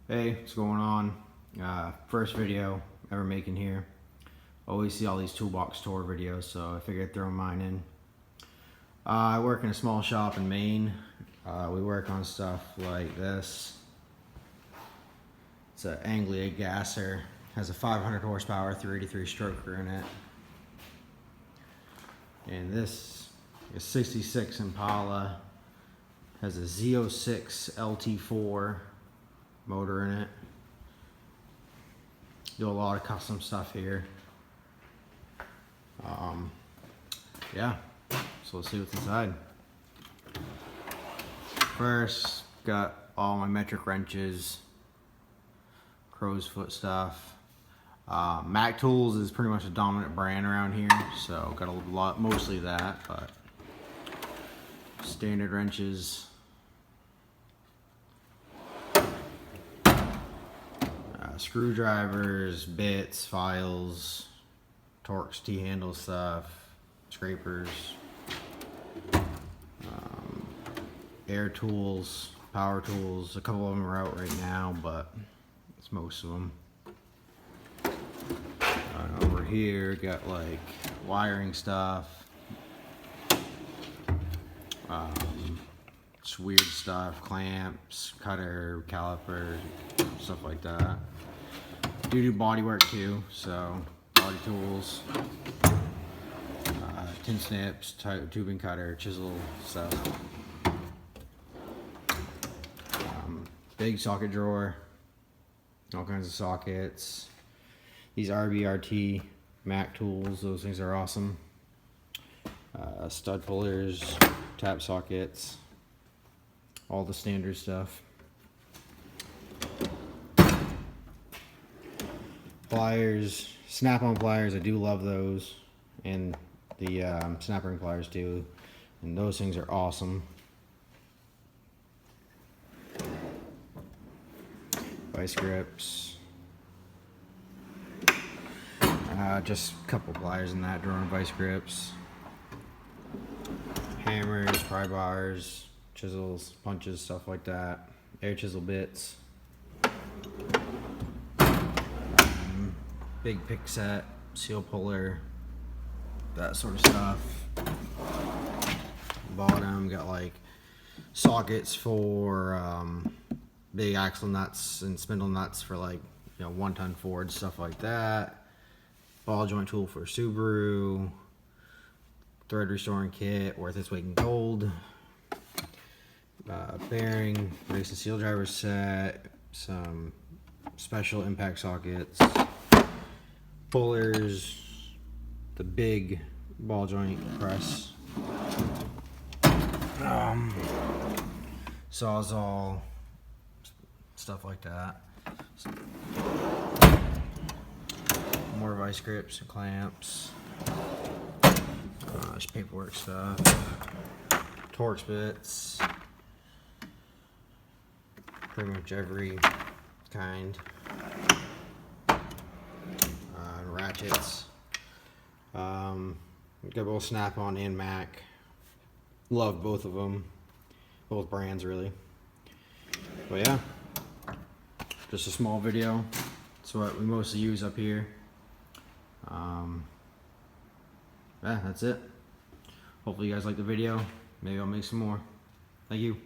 Hey, what's going on? First video ever making here. Always see all these toolbox tour videos, so I figured I'd throw mine in. I work in a small shop in Maine. We work on stuff like this. It's an Anglia gasser. Has a 500 horsepower 383 stroker in it. And this is 66 Impala. Has a Z06 LT4 motor in it. Do a lot of custom stuff here. Yeah, so let's see what's inside. First, got all my metric wrenches, crow's foot stuff. Mac Tools is pretty much a dominant brand around here, so got a lot, mostly that, but standard wrenches. Screwdrivers, bits, files, Torx, T-handle stuff, scrapers, air tools, power tools. A couple of them are out right now, but it's most of them. Over here, got like wiring stuff, just weird stuff, clamps, cutter, caliper, stuff like that. Do body work too, so body tools, tin snips, tubing cutter, chisel stuff. Big socket drawer, all kinds of sockets. These RBRT Mac tools, those things are awesome. Stud pullers, tap sockets, all the standard stuff. Pliers, snap-on pliers, I do love those, and the snap ring pliers too, and those things are awesome. Vice grips, just a couple pliers in that drawer, and vice grips, hammers, pry bars, chisels, punches, stuff like that, air chisel bits. Big pick set, seal puller, that sort of stuff. Bottom got like sockets for big axle nuts and spindle nuts for like 1-ton Ford, stuff like that. Ball joint tool for Subaru. Thread restoring kit worth its weight in gold. Bearing, race and seal driver set. Some special impact sockets. Pullers, the big ball joint press, sawzall, stuff like that. More vice grips and clamps, just paperwork stuff, Torx bits, pretty much every kind. Ratchets. Got both Snap-on and Mac. Love both of them. Both brands, really. But yeah, just a small video. That's what we mostly use up here. Yeah, that's it. Hopefully you guys like the video. Maybe I'll make some more. Thank you.